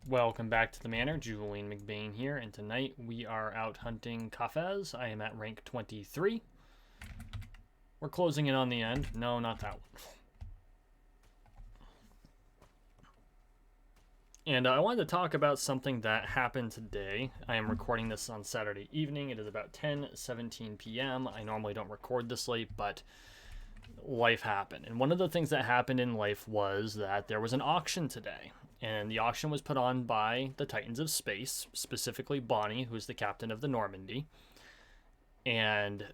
Welcome back to the manor. Julian McBain here, and tonight we are out hunting Kafez. I am at rank 23. We're closing in on the end. No, not that one. And I wanted to talk about something that happened today. I am recording this on Saturday evening. It is about 10:17 p.m. I normally don't record this late, but life happened. And one of the things that happened in life was that there was an auction today. And the auction was put on by the Titans of Space, specifically Bonnie, who's the captain of the Normandy. And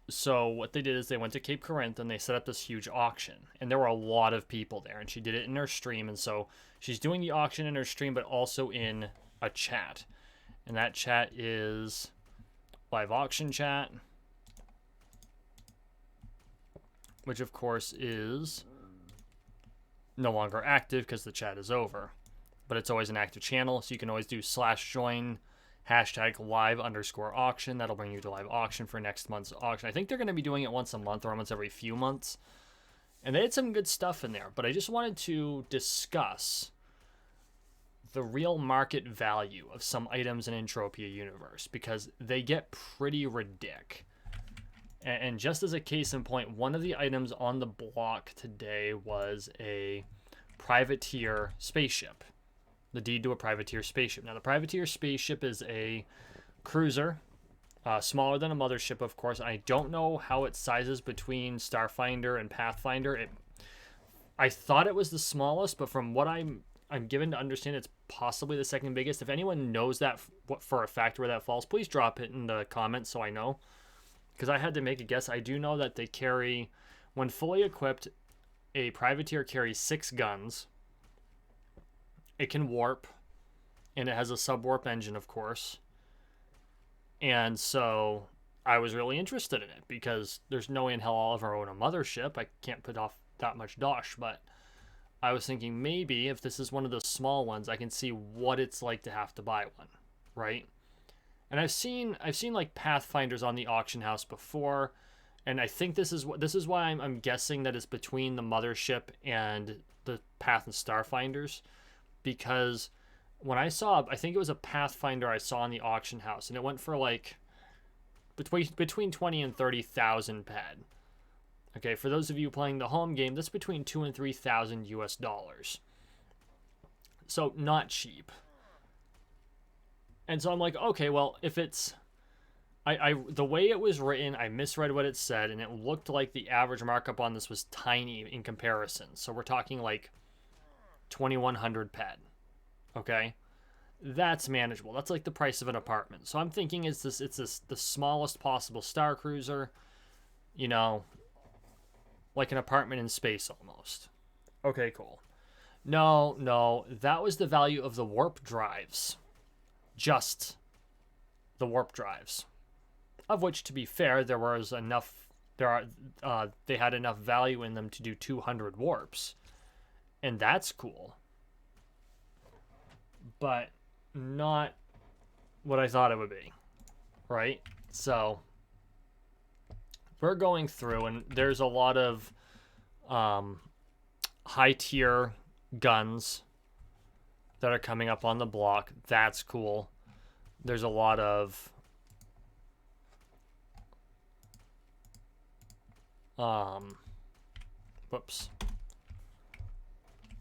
so what they did is they went to Cape Corinth and they set up this huge auction. And there were a lot of people there. And she did it in her stream. And so she's doing the auction in her stream, but also in a chat. And that chat is live auction chat, which of course is no longer active because the chat is over, but it's always an active channel, so you can always do /join #live_auction. That'll bring you to live auction for next month's auction. I think they're going to be doing it once a month or once every few months, and they had some good stuff in there, but I just wanted to discuss the real market value of some items in Entropia universe, because they get pretty ridiculous. And just as a case in point, one of the items on the block today was a privateer spaceship. The deed to a privateer spaceship. Now, the privateer spaceship is a cruiser, smaller than a mothership, of course. I don't know how it sizes between Starfinder and Pathfinder. I thought it was the smallest, but from what I'm given to understand, it's possibly the second biggest. If anyone knows that for a fact where that falls, please drop it in the comments so I know. Because I had to make a guess. I do know that they carry, when fully equipped, a privateer carries 6 guns. It can warp, and it has a subwarp engine, of course. And so I was really interested in it, because there's no way in hell I'll ever own a mothership. I can't put off that much dosh, but I was thinking maybe if this is one of those small ones, I can see what it's like to have to buy one, right? And I've seen like Pathfinders on the auction house before, and I think this is why I'm guessing that it's between the mothership and the Path and Starfinders, because when I think it was a Pathfinder I saw in the auction house, and it went for like between 20 and 30,000 ped. Okay, for those of you playing the home game, that's between $2,000 and $3,000 US. So not cheap. And so I'm like, okay, well, if it's, the way it was written, I misread what it said, and it looked like the average markup on this was tiny in comparison. So we're talking like 2,100 ped, okay? That's manageable. That's like the price of an apartment. So I'm thinking it's the smallest possible star cruiser, you know, like an apartment in space almost. Okay, cool. No, that was the value of the warp drives. Just the warp drives, of which, to be fair, there was enough. They had enough value in them to do 200 warps, and that's cool, but not what I thought it would be, right? So we're going through, and there's a lot of high tier guns that are coming up on the block. That's cool. There's a lot of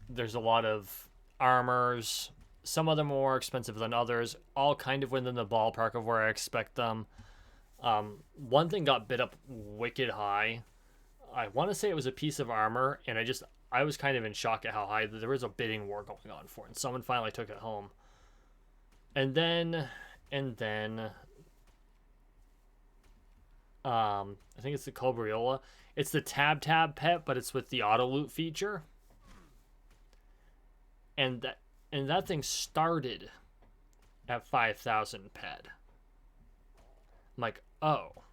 there's a lot of armors. Some of them are more expensive than others, all kind of within the ballpark of where I expect them. One thing got bid up wicked high. I want to say it was a piece of armor, and I was kind of in shock at how high there was a bidding war going on for it, and someone finally took it home. And then I think it's the Cobriola. It's the tab pet, but it's with the auto loot feature. And that thing started at 5,000 ped. I'm like, oh,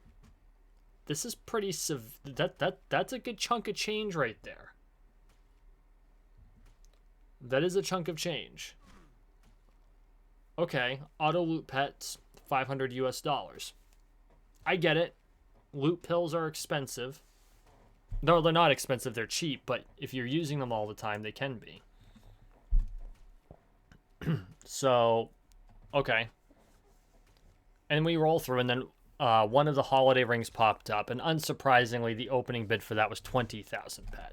this is pretty that's a good chunk of change right there. That is a chunk of change. Okay, auto loot pets, $500 US. I get it. Loot pills are expensive. No, they're not expensive, they're cheap, but if you're using them all the time, they can be. So, okay. And we roll through, and then one of the holiday rings popped up, and unsurprisingly, the opening bid for that was 20,000 pet.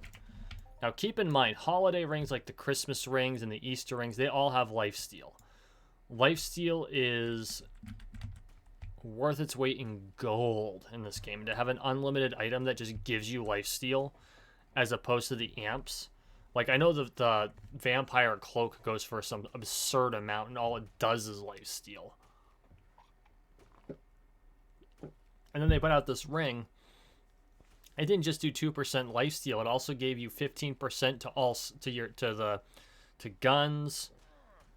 Now, keep in mind, holiday rings like the Christmas rings and the Easter rings, they all have lifesteal. Lifesteal is worth its weight in gold in this game. To have an unlimited item that just gives you lifesteal, as opposed to the amps. Like, I know the vampire cloak goes for some absurd amount, and all it does is lifesteal. And then they put out this ring. It didn't just do 2% lifesteal. It also gave you 15% to guns,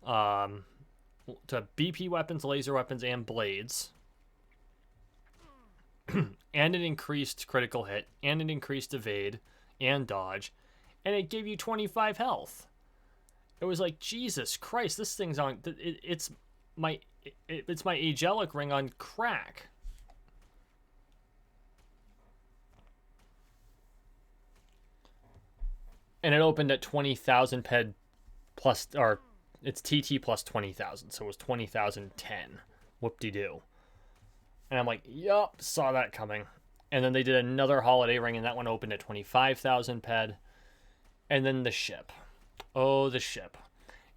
to BP weapons, laser weapons, and blades. And it increased critical hit, and it increased evade and dodge, and it gave you 25 health. It was like, Jesus Christ, this thing's on. It's my angelic ring on crack. And it opened at 20,000 ped plus, or it's TT plus 20,000, so it was 20,010. Whoop-de-doo. And I'm like, yup, saw that coming. And then they did another holiday ring, and that one opened at 25,000 ped. And then the ship. Oh, the ship.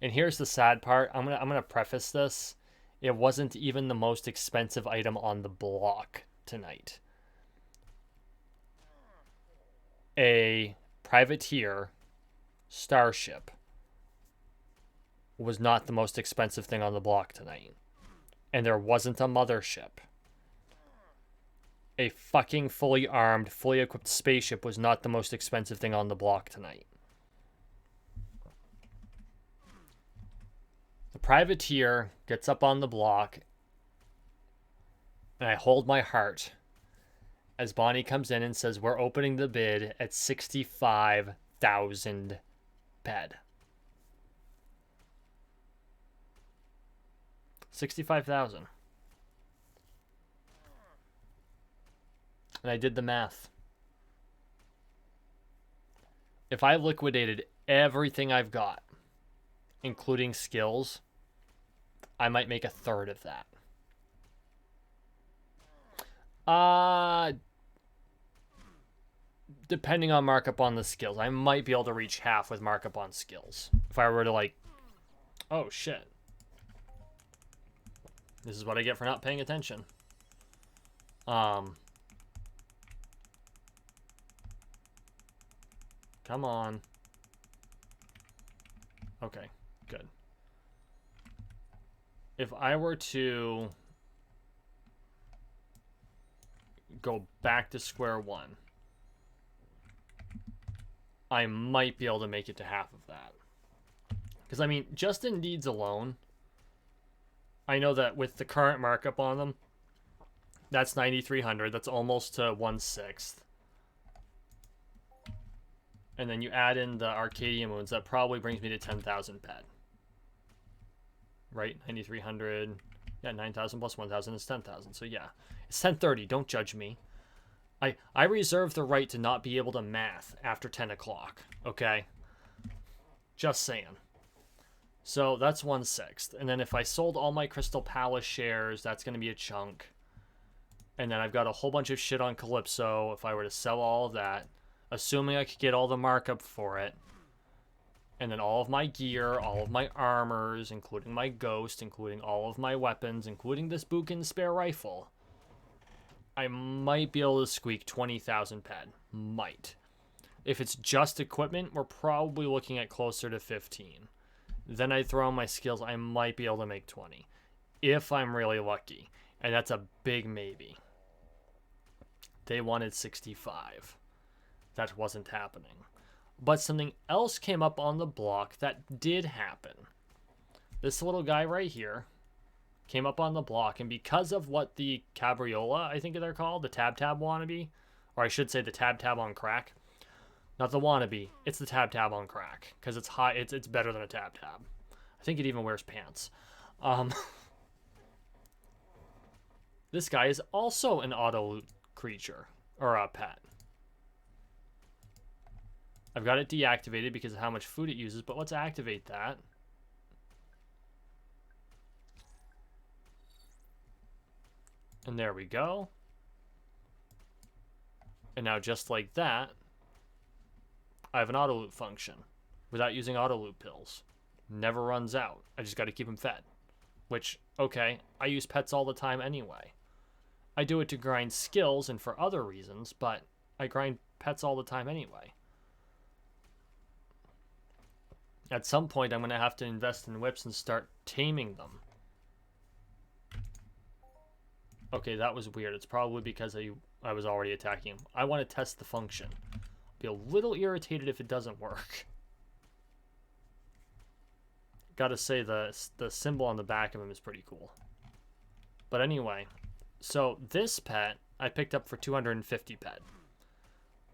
And here's the sad part. I'm gonna preface this. It wasn't even the most expensive item on the block tonight. A privateer starship was not the most expensive thing on the block tonight. And there wasn't a mothership. A fucking fully armed, fully equipped spaceship was not the most expensive thing on the block tonight. The privateer gets up on the block, and I hold my heart as Bonnie comes in and says, we're opening the bid at 65,000 ped. 65,000. And I did the math. If I liquidated everything I've got, including skills, I might make a third of that. Depending on markup on the skills, I might be able to reach half with markup on skills. If I were to like, oh shit. This is what I get for not paying attention. Come on. Okay, good. If I were to go back to square one, I might be able to make it to half of that. Because, I mean, just in deeds alone, I know that with the current markup on them, that's 9,300. That's almost to 1/6. And then you add in the Arcadia moons, that probably brings me to 10,000 ped. Right? 9,300. Yeah, 9,000 plus 1,000 is 10,000. So yeah, it's 1030. Don't judge me. I reserve the right to not be able to math after 10 o'clock. Okay? Just saying. So that's 1/6. And then if I sold all my Crystal Palace shares, that's going to be a chunk. And then I've got a whole bunch of shit on Calypso. If I were to sell all of that, assuming I could get all the markup for it, and then all of my gear, all of my armors, including my ghost, including all of my weapons, including this Buchan spare rifle, I might be able to squeak 20,000 ped. Might. If it's just equipment, we're probably looking at closer to 15. Then I throw in my skills, I might be able to make 20. If I'm really lucky. And that's a big maybe. They wanted 65. That wasn't happening. But something else came up on the block that did happen. This little guy right here came up on the block, and because of what the Cabriola, I think they're called, the Tab wannabe, or I should say the Tab on crack. Not the wannabe, it's the Tab on crack, because it's high. It's better than a Tab. I think it even wears pants. This guy is also an auto loot creature, or a pet. I've got it deactivated because of how much food it uses, but let's activate that. And there we go. And now just like that, I have an auto loot function without using auto loot pills. Never runs out. I just got to keep them fed. Which, okay, I use pets all the time anyway. I do it to grind skills and for other reasons, but I grind pets all the time anyway. At some point, I'm going to have to invest in whips and start taming them. Okay, that was weird. It's probably because I was already attacking him. I want to test the function. I'll be a little irritated if it doesn't work. Gotta say, the symbol on the back of him is pretty cool. But anyway, so this pet I picked up for 250 pet,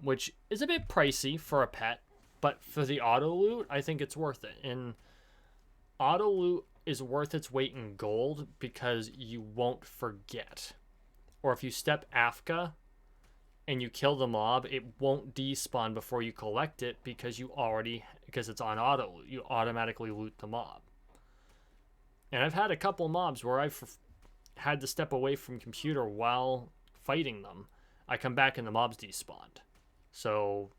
which is a bit pricey for a pet, but for the auto loot, I think it's worth it. And auto loot is worth its weight in gold because you won't forget. Or if you step AFK and you kill the mob, it won't despawn before you collect it because it's on auto loot. You automatically loot the mob. And I've had a couple mobs where I've had to step away from computer while fighting them. I come back and the mob's despawned. So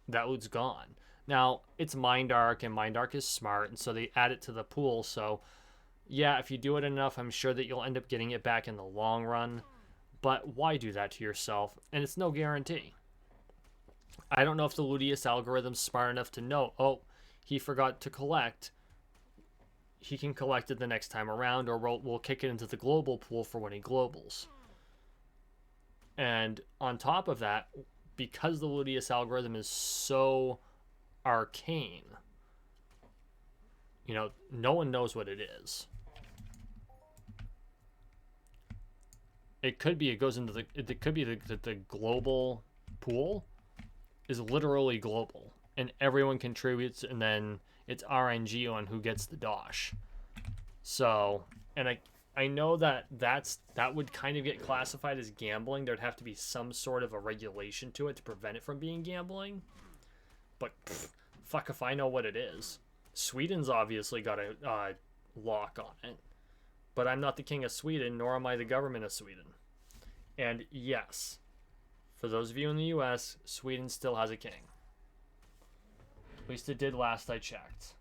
that loot's gone. Now, it's Mind Arc, and Mind Arc is smart, and so they add it to the pool. So, yeah, if you do it enough, I'm sure that you'll end up getting it back in the long run. But why do that to yourself? And it's no guarantee. I don't know if the Ludius algorithm's smart enough to know, oh, he forgot to collect. He can collect it the next time around, or we'll kick it into the global pool for when he globals. And on top of that, because the Ludius algorithm is so arcane, you know, no one knows what it is. It could be it goes into the it could be the global pool is literally global and everyone contributes, and then it's RNG on who gets the dosh. So, and I know that would kind of get classified as gambling. There'd have to be some sort of a regulation to it to prevent it from being gambling. But fuck if I know what it is. Sweden's obviously got a lock on it. But I'm not the king of Sweden, nor am I the government of Sweden. And yes, for those of you in the US, Sweden still has a king. At least it did last I checked.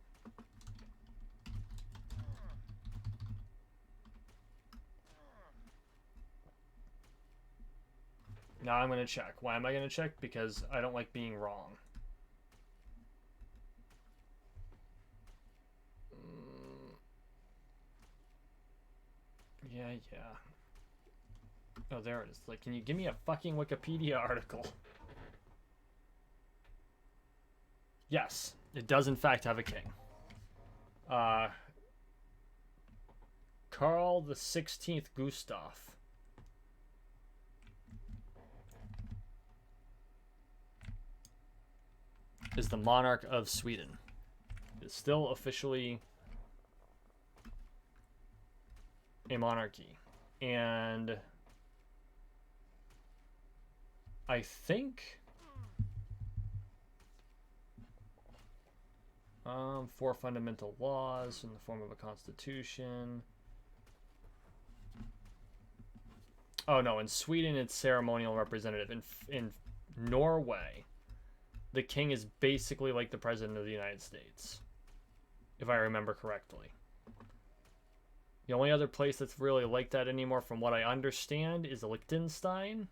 Now I'm going to check. Why am I going to check? Because I don't like being wrong. Yeah. Oh, there it is. Like, can you give me a fucking Wikipedia article? Yes, it does in fact have a king. Carl the 16th Gustav. Is the monarch of Sweden. It's still officially a monarchy. And I think 4 fundamental laws in the form of a constitution. Oh no, in Sweden it's ceremonial representative. In Norway, the king is basically like the president of the United States, if I remember correctly. The only other place that's really like that anymore, from what I understand, is Liechtenstein,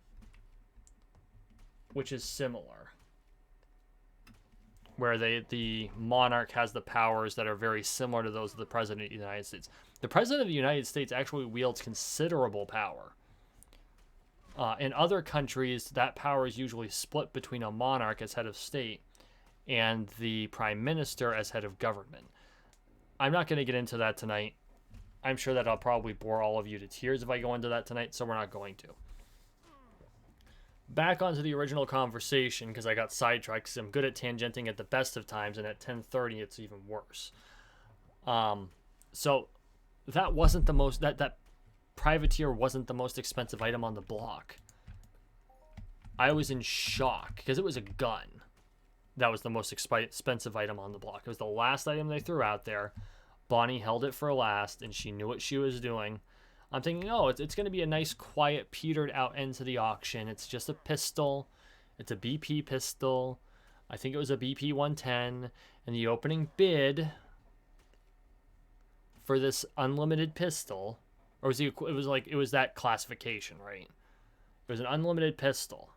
which is similar, where the monarch has the powers that are very similar to those of the president of the United States. The president of the United States actually wields considerable power. In other countries, that power is usually split between a monarch as head of state and the prime minister as head of government. I'm not going to get into that tonight. I'm sure that I'll probably bore all of you to tears if I go into that tonight, so we're not going to. Back onto the original conversation, because I got sidetracked, because I'm good at tangenting at the best of times, and at 10:30 it's even worse. So that wasn't the most... That privateer wasn't the most expensive item on the block. I was in shock, because it was a gun. That was the most expensive item on the block. It was the last item they threw out there. Bonnie held it for last, and she knew what she was doing. I'm thinking, oh, it's going to be a nice, quiet, petered out end to the auction. It's just a pistol. It's a BP pistol. I think it was a BP 110. And the opening bid for this unlimited pistol, or was it was that classification, right? It was an unlimited pistol.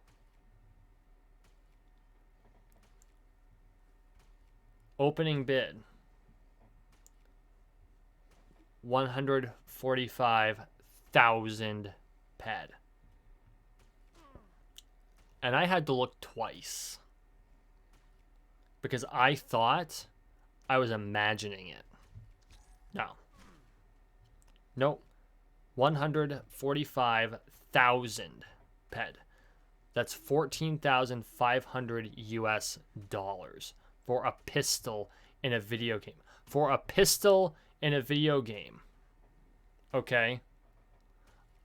Opening bid 145,000 ped. And I had to look twice because I thought I was imagining it. No. Nope. 145,000 ped. That's 14,500 US dollars for a pistol in a video game. For a pistol in a video game. Okay?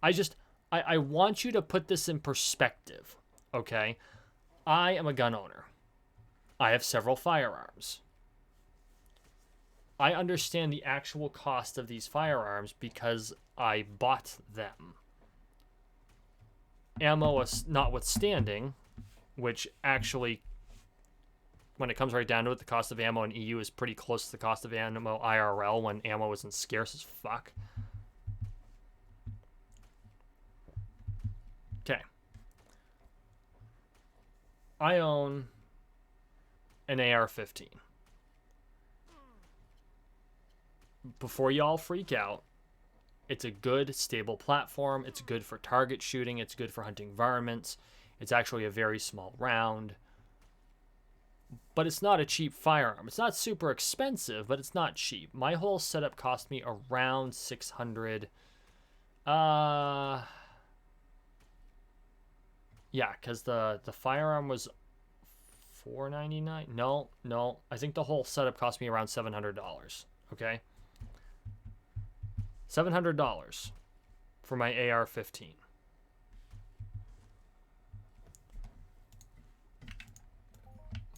I want you to put this in perspective. Okay? I am a gun owner. I have several firearms. I understand the actual cost of these firearms because I bought them. Ammo notwithstanding, which actually, when it comes right down to it, the cost of ammo in EU is pretty close to the cost of ammo IRL when ammo isn't scarce as fuck. Okay. I own an AR-15. Before y'all freak out, it's a good, stable platform. It's good for target shooting. It's good for hunting varmints. It's actually a very small round. But it's not a cheap firearm. It's not super expensive, but it's not cheap. My whole setup cost me around 600. Yeah, because the firearm was $499. No. I think the whole setup cost me around $700. Okay? $700 for my AR-15.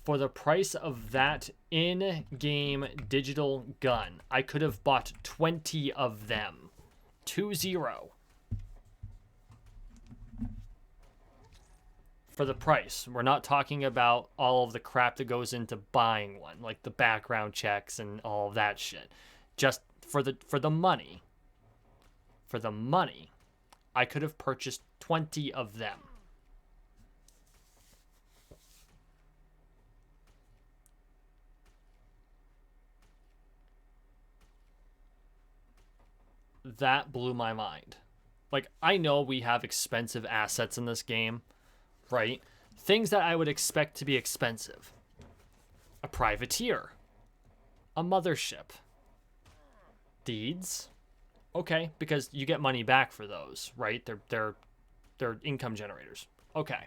For the price of that in-game digital gun, I could have bought 20 of them. 20. For the price. We're not talking about all of the crap that goes into buying one, like the background checks and all of that shit. Just for the money. For the money, I could have purchased 20 of them. That blew my mind. Like, I know we have expensive assets in this game, right? Things that I would expect to be expensive. A privateer. A mothership. Deeds. Okay, because you get money back for those, right? They're income generators. Okay.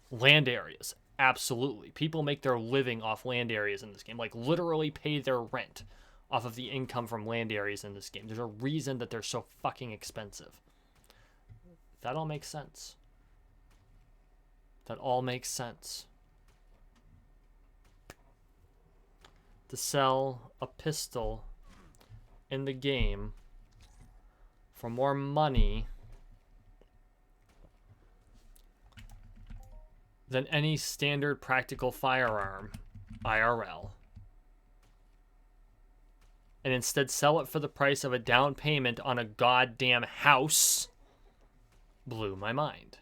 Land areas. Absolutely. People make their living off land areas in this game. Like, literally pay their rent off of the income from land areas in this game. There's a reason that they're so fucking expensive. That all makes sense. That all makes sense. To sell a pistol in the game for more money than any standard practical firearm, IRL, and instead sell it for the price of a down payment on a goddamn house, blew my mind.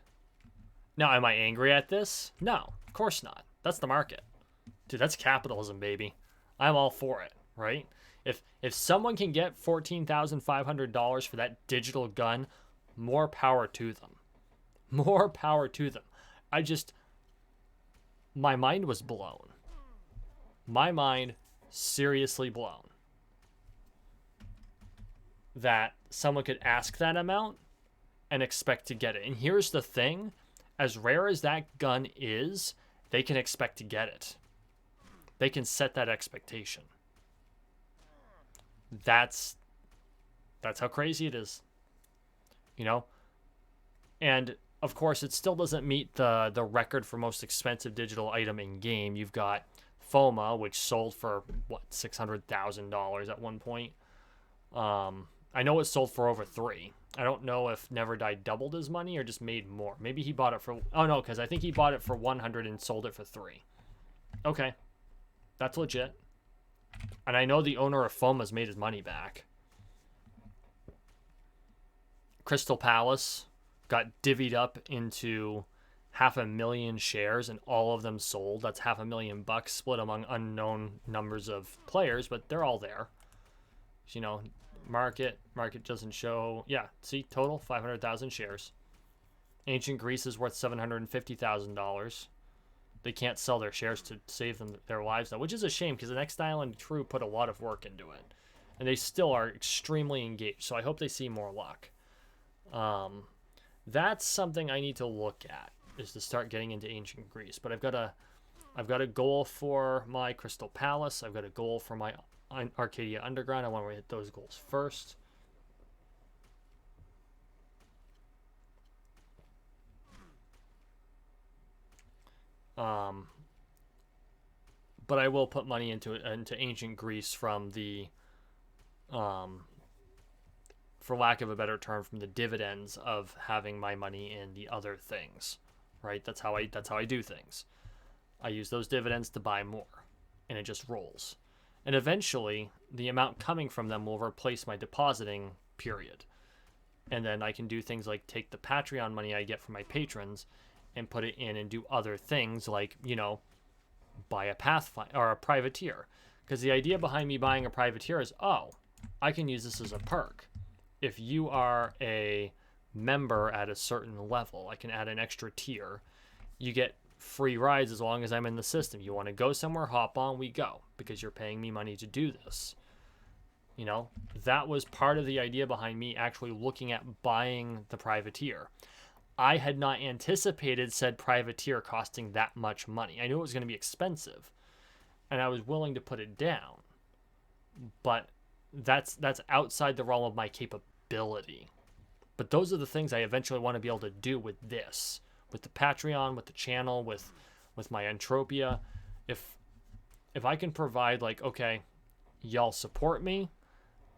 Now, am I angry at this? No, of course not. That's the market. Dude, that's capitalism, baby. I'm all for it, right? If someone can get $14,500 for that digital gun, more power to them. More power to them. My mind was blown. My mind seriously blown. That someone could ask that amount and expect to get it. And here's the thing, as rare as that gun is, they can expect to get it. They can set that expectation. That's how crazy it is. You know? And of course it still doesn't meet the record for most expensive digital item in game. You've got FOMA, which sold for what, $600,000 at one point. I know it sold for over 3. I don't know if Never Die doubled his money or just made more. Maybe he bought it for... Oh, no, because I think he bought it for 100 and sold it for 3. Okay. That's legit. And I know the owner of FOMA's made his money back. Crystal Palace got divvied up into 500,000 shares and all of them sold. That's $500,000 split among unknown numbers of players, but they're all there. You know, market doesn't show. Yeah, see, total 500,000 shares. Ancient Greece is worth $750,000. They can't sell their shares to save them their lives now, which is a shame because the Next Island crew put a lot of work into it, and they still are extremely engaged. So I hope they see more luck. That's something I need to look at, is to start getting into Ancient Greece. But I've got a goal for my Crystal Palace. I've got a goal for my Arcadia Underground. I want to hit those goals first. But I will put money into Ancient Greece from the, for lack of a better term, from the dividends of having my money in the other things, right? That's how I do things. I use those dividends to buy more, and it just rolls. And eventually, the amount coming from them will replace my depositing period. And then I can do things like take the Patreon money I get from my patrons and put it in and do other things like, you know, buy a Pathfinder or a privateer. Because the idea behind me buying a privateer is, oh, I can use this as a perk. If you are a member at a certain level, I can add an extra tier. You get free rides as long as I'm in the system. You want to go somewhere, hop on, we go, because you're paying me money to do this. You know, that was part of the idea behind me actually looking at buying the privateer. I had not anticipated said privateer costing that much money. I knew it was going to be expensive, and I was willing to put it down. But that's outside the realm of my capability. But those are the things I eventually want to be able to do with this, with the Patreon, with the channel, with my Entropia. If I can provide, like, okay, y'all support me.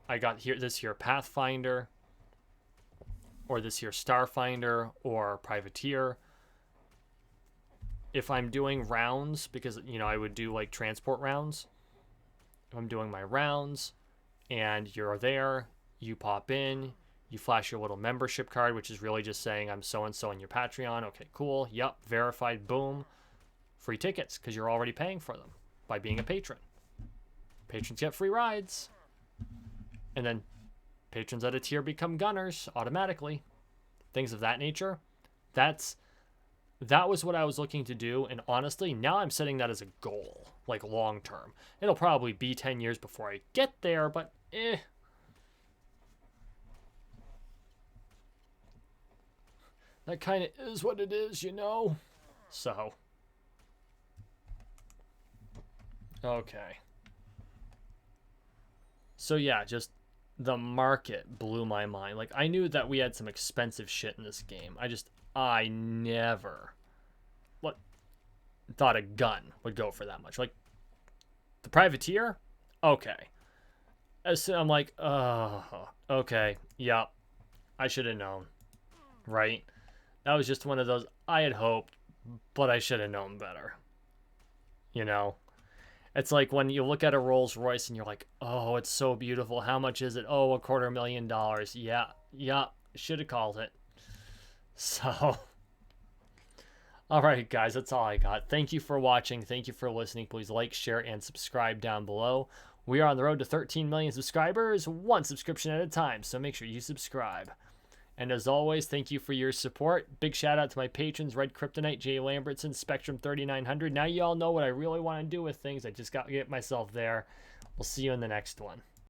I got this here Pathfinder, or this here Starfinder, or Privateer. If I'm doing rounds, because, you know, I would do like transport rounds. If I'm doing my rounds and you're there, you pop in, you flash your little membership card, which is really just saying I'm so-and-so on your Patreon. Okay, cool. Yep, verified, boom. Free tickets, because you're already paying for them by being a patron. Patrons get free rides. And then patrons at a tier become gunners automatically. Things of that nature. That was what I was looking to do, and honestly, now I'm setting that as a goal, like long term. It'll probably be 10 years before I get there, but that kind of is what it is, you know? So. Okay. So yeah, just the market blew my mind. Like, I knew that we had some expensive shit in this game. I never thought a gun would go for that much. Like, the privateer? Okay. So I'm like, oh, okay, yeah, I should have known, right? That was just one of those, I had hoped, but I should have known better. You know? It's like when you look at a Rolls Royce and you're like, oh, it's so beautiful. How much is it? Oh, $250,000. Yeah, should have called it. So, all right, guys, that's all I got. Thank you for watching. Thank you for listening. Please like, share, and subscribe down below. We are on the road to 13 million subscribers, one subscription at a time, so make sure you subscribe. And as always, thank you for your support. Big shout out to my patrons, Red Kryptonite, Jay Lambertson, Spectrum 3900. Now you all know what I really want to do with things. I just got to get myself there. We'll see you in the next one.